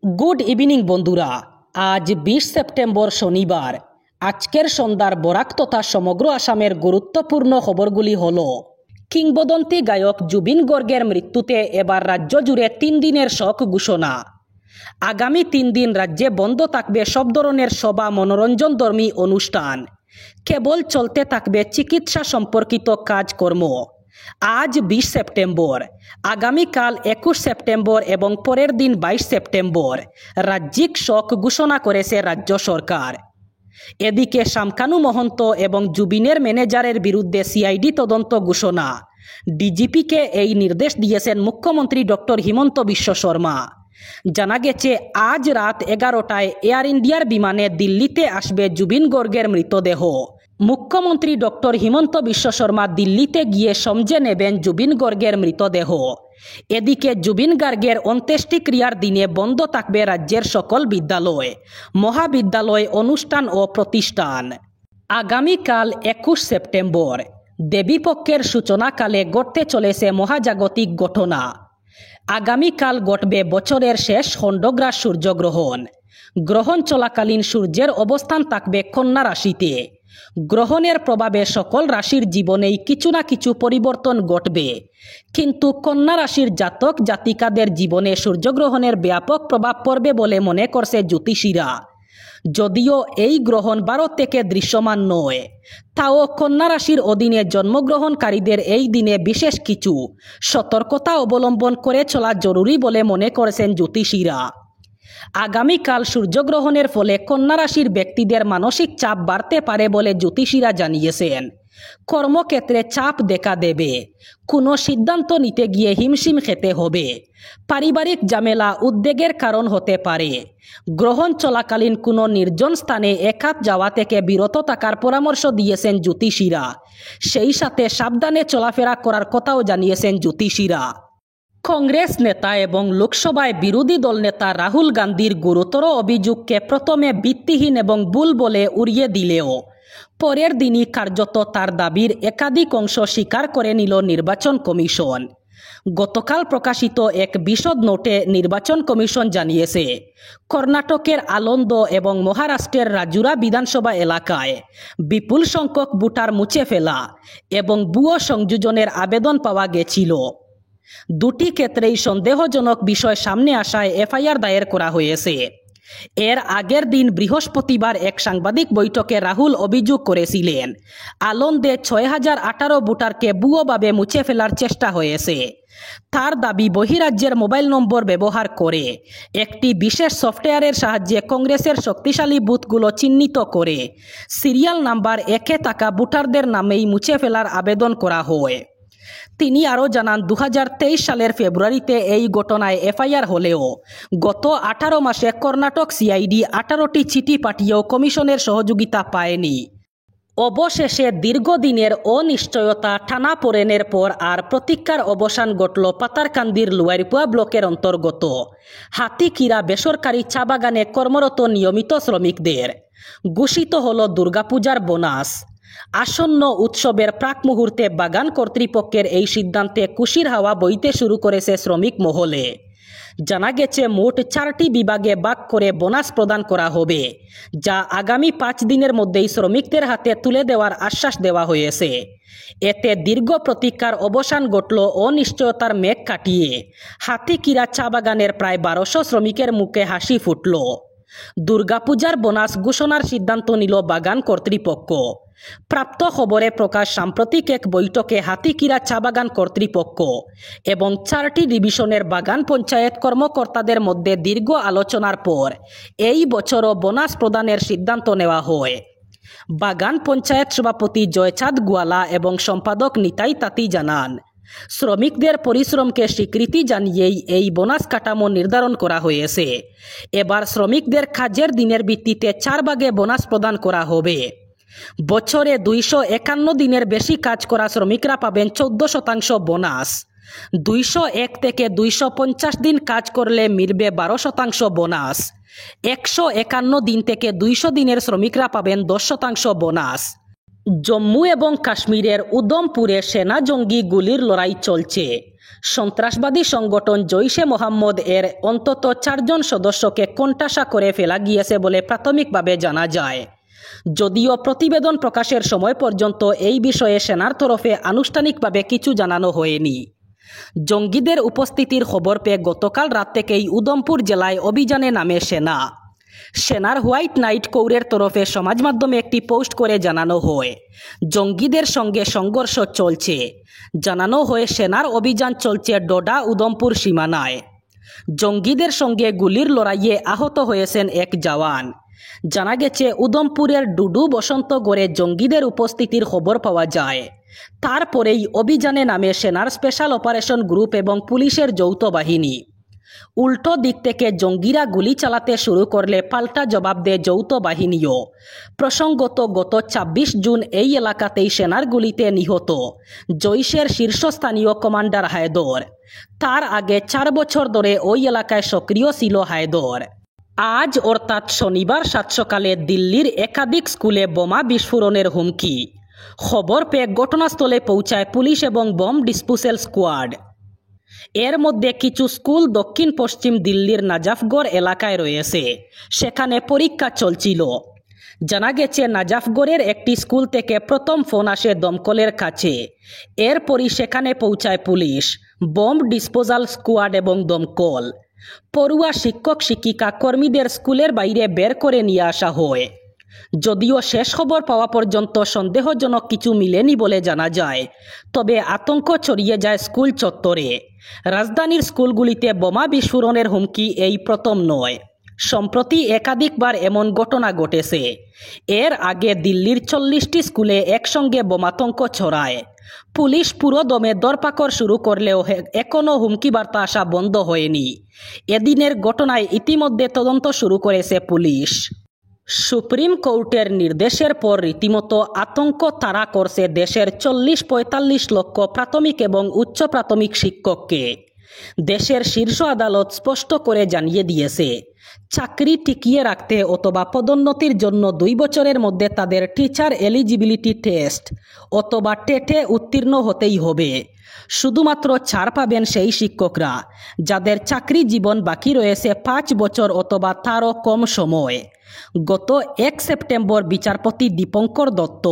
Good evening বন্ধুরা। আজ 20 September শনিবার। আজকের সন্ধ্যার বরাক তথা সমগ্র আসামের গুরুত্বপূর্ণ খবরগুলি হল: কিংবদন্তি গায়ক জুবিন গর্গের মৃত্যুতে এবার রাজ্য জুড়ে 3 দিনের শোক ঘোষণা। আগামী 3 দিন রাজ্যে বন্ধ থাকবে সব ধরনের সভা, মনোরঞ্জনধর্মী অনুষ্ঠান। কেবল চলতে থাকবে চিকিৎসা সম্পর্কিত কাজকর্ম। আজ 20 সেপ্টেম্বর, আগামীকাল 21 সেপ্টেম্বর এবং পরের দিন 22 সেপ্টেম্বর রাজ্যিক শোক ঘোষণা করেছে রাজ্য সরকার। এদিকে শামকানু মহন্ত এবং জুবিনের ম্যানেজারের বিরুদ্ধে সিআইডি তদন্ত ঘোষণা। ডিজিপিকে এই নির্দেশ দিয়েছেন মুখ্যমন্ত্রী ডক্টর হিমন্ত বিশ্ব শর্মা। জানা গেছে আজ রাত 11টায় এয়ার ইন্ডিয়ার বিমানে দিল্লিতে আসবে জুবিন গর্গের মৃতদেহ। মুখ্যমন্ত্রী ডক্টর হিমন্ত বিশ্ব শর্মা দিল্লিতে গিয়ে সমঝে নেবেন জুবিন গর্গের মৃতদেহ। এদিকে জুবিন গার্গের অন্ত্যেষ্টিক্রিয়ার দিনে বন্ধ থাকবে রাজ্যের সকল বিদ্যালয়, মহাবিদ্যালয়, অনুষ্ঠান ও প্রতিষ্ঠান। আগামীকাল 21 সেপ্টেম্বর দেবীপক্ষের সূচনাকালে ঘটতে চলেছে মহাজাগতিক ঘটনা। আগামীকাল ঘটবে বছরের শেষ খণ্ডগ্রাস সূর্যগ্রহণ। গ্রহণ চলাকালীন সূর্যের অবস্থান থাকবে কন্যা রাশিতে। গ্রহণের প্রভাবে সকল রাশির জীবনেই কিছু না কিছু পরিবর্তন ঘটবে, কিন্তু কন্যা রাশির জাতক জাতিকাদের জীবনে সূর্যগ্রহণের ব্যাপক প্রভাব পড়বে বলে মনে করছে জ্যোতিষীরা। যদিও এই গ্রহণ ভারত থেকে দৃশ্যমান নয়, তাও কন্যা রাশির অধীনে জন্মগ্রহণকারীদের এই দিনে বিশেষ কিছু সতর্কতা অবলম্বন করে চলা জরুরি বলে মনে করেছেন জ্যোতিষীরা। আগামীকাল সূর্যগ্রহণের ফলে কন্যা রাশির ব্যক্তিদের মানসিক চাপ বাড়তে পারে বলে জ্যোতিষীরা জানিয়েছেন। কর্মক্ষেত্রে চাপ দেখা দেবে, কোনো সিদ্ধান্ত নিতে গিয়ে হিমশিম খেতে হবে। পারিবারিক ঝামেলা উদ্বেগের কারণ হতে পারে। গ্রহণ চলাকালীন কোনো নির্জন স্থানে একাত যাওয়া থেকে বিরত থাকার পরামর্শ দিয়েছেন জ্যোতিষীরা। সেই সাথে সাবধানে চলাফেরা করার কথাও জানিয়েছেন জ্যোতিষীরা। কংগ্রেস নেতা এবং লোকসভায় বিরোধী দল নেতা রাহুল গান্ধীর গুরুতর অভিযোগকে প্রথমে ভিত্তিহীন এবং ভুল বলে উড়িয়ে দিলেও পরের দিনই কার্যত তার দাবির একাধিক অংশ স্বীকার করে নিল নির্বাচন কমিশন। গতকাল প্রকাশিত এক বিশদ নোটে নির্বাচন কমিশন জানিয়েছে, কর্ণাটকের আনন্দ এবং মহারাষ্ট্রের রাজুরা বিধানসভা এলাকায় বিপুল সংখ্যক ভোটার মুছে ফেলা এবং ভুয়ো সংযোজনের আবেদন পাওয়া গেছিল। দুটি ক্ষেত্রেই সন্দেহজনক বিষয় সামনে আসায় এফআইআর দায়ের করা হয়েছে। এর আগের দিন বৃহস্পতিবার এক সাংবাদিক বৈঠকে রাহুল অভিযোগ করেছিলেন, আনন্দে 6018 ভোটারকে ভুয়োভাবে মুছে ফেলার চেষ্টা হয়েছে। তার দাবি, বহিরাজ্যের মোবাইল নম্বর ব্যবহার করে একটি বিশেষ সফটওয়্যারের সাহায্যে কংগ্রেসের শক্তিশালী বুথগুলো চিহ্নিত করে সিরিয়াল নাম্বার 1-এ থাকা ভোটারদের নামেই মুছে ফেলার আবেদন করা হয়। তিনি আরও জানান, 2023 সালের ফেব্রুয়ারিতে এই ঘটনায় এফআইআর হলেও গত 18 মাসে কর্ণাটক সিআইডি 18টি চিঠি পাঠিয়েও কমিশনের সহযোগিতা পায়নি। অবশেষে দীর্ঘদিনের অনিশ্চয়তা, টানাপোড়েনের পর আর প্রতীক্ষার অবসান ঘটল পাতারকান্দির লোয়ারপুয়া ব্লকের অন্তর্গত হাতিকিরা বেসরকারি চা বাগানে কর্মরত নিয়মিত শ্রমিকদের ঘোষিত হল দুর্গাপূজার বোনাস। আসন্ন উৎসবের প্রাক মুহূর্তে বাগান কর্তৃপক্ষের এই সিদ্ধান্তে খুশির হাওয়া বইতে শুরু করেছে শ্রমিক মহলে। জানা গেছে মোট 4টি বিভাগে ভাগ করে বোনাস প্রদান করা হবে, যা আগামী 5 দিনের মধ্যেই শ্রমিকদের হাতে তুলে দেওয়ার আশ্বাস দেওয়া হয়েছে। এতে দীর্ঘ প্রতীক্ষার অবসান ঘটল। অনিশ্চয়তার মেঘ কাটিয়ে হাতিকিরা চা বাগানের প্রায় 1200 শ্রমিকের মুখে হাসি ফুটল। দুর্গাপূজার বোনাস ঘোষণার সিদ্ধান্ত নিল বাগান কর্তৃপক্ষ। প্রাপ্ত খবরে প্রকাশ, সাম্প্রতিক এক বৈঠকে হাতিকিরা চা বাগান কর্তৃপক্ষ এবং 4টি ডিভিশনের বাগান পঞ্চায়েত কর্মকর্তাদের মধ্যে দীর্ঘ আলোচনার পর এই বছরও বোনাস প্রদানের সিদ্ধান্ত নেওয়া হয়। বাগান পঞ্চায়েত সভাপতি জয়চাঁদ গোয়ালা এবং সম্পাদক নিতাই তাঁতি জানান, শ্রমিকদের পরিশ্রমকে স্বীকৃতি জানিয়েই এই বোনাস কাঠামো নির্ধারণ করা হয়েছে। এবার শ্রমিকদের কাজের দিনের ভিত্তিতে 4 ভাগে বোনাস প্রদান করা হবে। বছরে 251 দিনের বেশি কাজ করা শ্রমিকরা পাবেন 14% বোনাস। 201 থেকে 250 দিন কাজ করলে মিলবে 12% বোনাস। 151 দিন থেকে 200 দিনের শ্রমিকরা পাবেন 10% বোনাস। জম্মু এবং কাশ্মীরের উধমপুরে সেনা জঙ্গি গুলির লড়াই চলছে। সন্ত্রাসবাদী সংগঠন জৈশে মোহাম্মদ এর অন্তত 4 জন সদস্যকে কোণঠাসা করে ফেলা গিয়েছে বলে প্রাথমিকভাবে জানা যায়। যদিও প্রতিবেদন প্রকাশের সময় পর্যন্ত এই বিষয়ে সেনার তরফে আনুষ্ঠানিকভাবে কিছু জানানো হয়নি। জঙ্গিদের উপস্থিতির খবর পেয়ে গতকাল রাত থেকেই উধমপুর জেলায় অভিযানে নামে সেনার হোয়াইট নাইট কৌরের তরফে সমাজ মাধ্যমে একটি পোস্ট করে জানানো হয় জঙ্গিদের সঙ্গে সংঘর্ষ চলছে। জানানো হয় সেনার অভিযান চলছে ডোডা উধমপুর সীমানায়। জঙ্গিদের সঙ্গে গুলির লড়াইয়ে আহত হয়েছেন এক জওয়ান। জানা গেছে উধমপুরের ডুডু বসন্তগড়ে জঙ্গিদের উপস্থিতির খবর পাওয়া যায়। তারপরেই অভিযানে নামে সেনার স্পেশাল অপারেশন গ্রুপ এবং পুলিশের যৌথ বাহিনী। উল্টো দিক থেকে জঙ্গিরা গুলি চালাতে শুরু করলে পাল্টা জবাব দেয় যৌথ বাহিনীও। প্রসঙ্গত গত 26 জুন এই এলাকাতেই সেনার গুলিতে নিহত জৈশের শীর্ষস্থানীয় কমান্ডার হায়দর। তার আগে 4 বছর ধরে ওই এলাকায় সক্রিয় ছিল হায়দর। আজ অর্থাৎ শনিবার সাত সকালে দিল্লির একাধিক স্কুলে বোমা বিস্ফোরণের হুমকি। খবর পেয়ে ঘটনাস্থলে পৌঁছায় পুলিশ এবং বম ডিসপোজাল স্কোয়াড। এর মধ্যে কিছু স্কুল দক্ষিণ পশ্চিম দিল্লির নাজাফগড় এলাকায় রয়েছে, সেখানে পরীক্ষা চলছিল। জানা গেছে নাজাফগড়ের একটি স্কুল থেকে প্রথম ফোন আসে দমকলের কাছে। এরপরই সেখানে পৌঁছায় পুলিশ, বম ডিসপোজাল স্কোয়াড এবং দমকল। পড়ুয়া শিক্ষক শিক্ষিকা কর্মীদের স্কুলের বাইরে বের করে নিয়ে আসা হয়। যদিও শেষ খবর পাওয়া পর্যন্ত সন্দেহজনক কিছু মিলেনি বলে জানা যায়, তবে আতঙ্ক ছড়িয়ে যায় স্কুল চত্বরে। রাজধানীর স্কুলগুলিতে বোমা বিস্ফোরণের হুমকি এই প্রথম নয়, সম্প্রতি একাধিকবার এমন ঘটনা ঘটেছে। এর আগে দিল্লির 40টি স্কুলে একসঙ্গে বোমাতঙ্ক ছড়ায়। পুলিশ পুরো দমে দরপাকড় শুরু করলেও এখনও হুমকি বার্তা আসা বন্ধ হয়নি। এদিনের ঘটনায় ইতিমধ্যে তদন্ত শুরু করেছে পুলিশ। সুপ্রিম কোর্টের নির্দেশের পর রীতিমতো আতঙ্ক তাড়া করছে দেশের 40-45 লক্ষ প্রাথমিক এবং উচ্চ প্রাথমিক শিক্ষককে। দেশের শীর্ষ আদালত স্পষ্ট করে জানিয়ে দিয়েছে, চাকরি টিকিয়ে রাখতে অথবা পদোন্নতির জন্য 2 বছরের মধ্যে তাদের টিচার এলিজিবিলিটি টেস্ট অথবা টেটে উত্তীর্ণ হতেই হবে। শুধুমাত্র ছাড় পাবেন সেই শিক্ষকরা যাদের চাকরি জীবন বাকি রয়েছে 5 বছর অথবা তারও কম সময়। গত 1 সেপ্টেম্বর বিচারপতি দীপঙ্কর দত্ত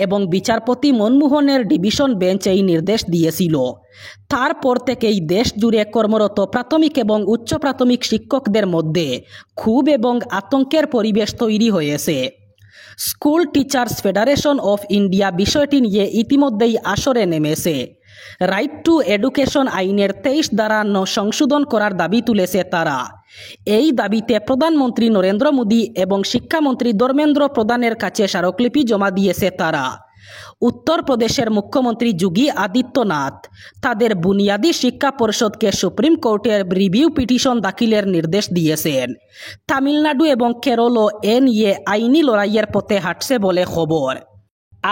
এবং বিচারপতি মনমোহনের ডিভিশন বেঞ্চ এই নির্দেশ দিয়েছিল। তারপর থেকেই দেশ জুড়ে কর্মরত প্রাথমিক এবং উচ্চ প্রাথমিক শিক্ষকদের মধ্যে ক্ষোভ এবং আতঙ্কের পরিবেশ তৈরি হয়েছে। School teachers federation of India বিষয়টি নিয়ে ইতিমধ্যেই আসরে নেমেছে। রাইট টু এডুকেশন আইনের 23 ধারা সংশোধন করার দাবি তুলেছে তারা। এই দাবিতে প্রধানমন্ত্রী নরেন্দ্র মোদী এবং শিক্ষামন্ত্রী ধর্মেন্দ্র প্রধানের কাছে স্মারকলিপি জমা দিয়েছে তারা। উত্তরপ্রদেশের মুখ্যমন্ত্রী যোগী আদিত্যনাথ তাদের বুনিয়াদী শিক্ষা পরিষদকে সুপ্রিম কোর্টের রিভিউ পিটিশন দাখিলের নির্দেশ দিয়েছেন। তামিলনাড়ু এবং কেরলও এ নিয়ে আইনি লড়াইয়ের পথে হাঁটছে বলে খবর।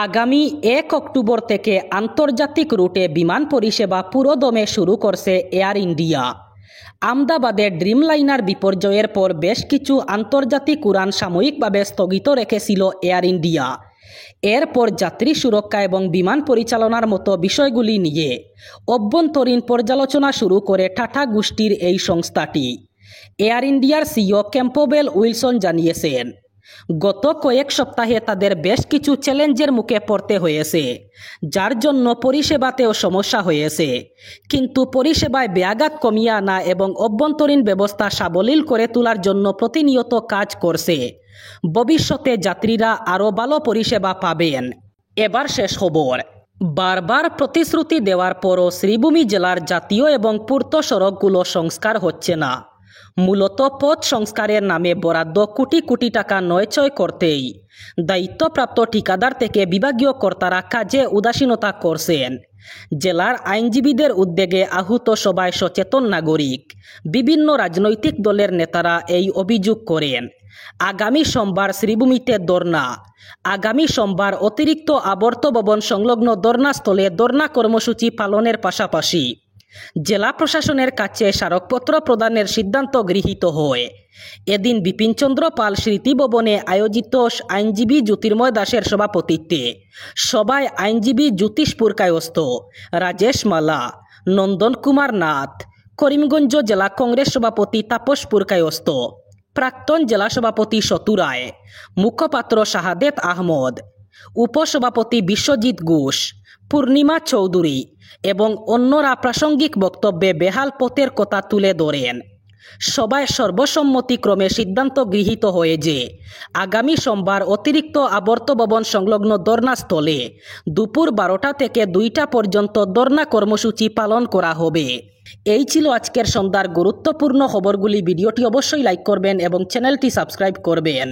আগামী 1 অক্টোবর থেকে আন্তর্জাতিক রুটে বিমান পরিষেবা পুরোদমে শুরু করছে এয়ার ইন্ডিয়া। আহমেদাবাদে ড্রিমলাইনার বিপর্যয়ের পর বেশ কিছু আন্তর্জাতিক উড়ান সাময়িকভাবে স্থগিত রেখেছিল এয়ার ইন্ডিয়া। এরপর যাত্রী সুরক্ষা এবং বিমান পরিচালনার মতো বিষয়গুলি নিয়ে অভ্যন্তরীণ পর্যালোচনা শুরু করে টাটা গোষ্ঠীর এই সংস্থাটি। এয়ার ইন্ডিয়ার সিইও ক্যাম্পবেল উইলসন জানিয়েছেন, গত কয়েক সপ্তাহে তাদের বেশ কিছু চ্যালেঞ্জের মুখে পড়তে হয়েছে, যার জন্য পরিষেবাতেও সমস্যা হয়েছে। কিন্তু পরিষেবায় ব্যাঘাত কমিয়ে আনা এবং অভ্যন্তরীণ ব্যবস্থা সাবলীল করে তোলার জন্য প্রতিনিয়ত কাজ করছে। ভবিষ্যতে যাত্রীরা আরও ভালো পরিষেবা পাবেন। এবার শেষ খবর। বারবার প্রতিশ্রুতি দেওয়ার পরও শ্রীভূমি জেলার জাতীয় এবং পূর্ত সড়কগুলো সংস্কার হচ্ছে না। মূলত পথ সংস্কারের নামে বরাদ্দ কোটি কোটি টাকা নয়ছয় করতেই দায়িত্বপ্রাপ্ত ঠিকাদার থেকে বিভাগীয় কর্তারা কাজে উদাসীনতা করছেন। জেলার আইনজীবীদের উদ্যোগে আহত সভায় সচেতন নাগরিক, বিভিন্ন রাজনৈতিক দলের নেতারা এই অভিযোগ করেন। আগামী সোমবার শ্রীভূমিতে ধর্না। আগামী সোমবার অতিরিক্ত আবর্ত ভবন সংলগ্ন ধর্নাস্থলে ধর্না কর্মসূচি পালনের পাশাপাশি জেলা প্রশাসনের কাছে স্মারকপত্র প্রদানের সিদ্ধান্ত গৃহীত হয়। এদিন বিপিনচন্দ্র পাল স্মৃতি ভবনে আয়োজিত আইনজীবী জ্যোতির্ময় দাসের সভাপতিত্বে সভায় আইনজীবী জ্যোতিষ পুরকায়স্থ, রাজেশ মালা, নন্দন কুমার নাথ, করিমগঞ্জ জেলা কংগ্রেস সভাপতি তাপস পুরকায়স্ত, প্রাক্তন জেলা সভাপতি সতু রায়, মুখপাত্র শাহাদেত আহমদ, উপসভাপতি বিশ্বজিৎ ঘোষ, পূর্ণিমা চৌধুরী এবং অন্যরা প্রাসঙ্গিক বক্তব্যে বেহাল পথের কথা তুলে ধরেন। সভায় সর্বসম্মতিক্রমে সিদ্ধান্ত গৃহীত হয়ে যে আগামী সোমবার অতিরিক্ত আবর্ত ভবন সংলগ্ন ধর্নাস্থলে দুপুর 12টা থেকে 2টা পর্যন্ত ধর্না কর্মসূচি পালন করা হবে। এই ছিল আজকের সন্ধ্যার গুরুত্বপূর্ণ খবরগুলি। ভিডিওটি অবশ্যই লাইক করবেন এবং চ্যানেলটি সাবস্ক্রাইব করবেন।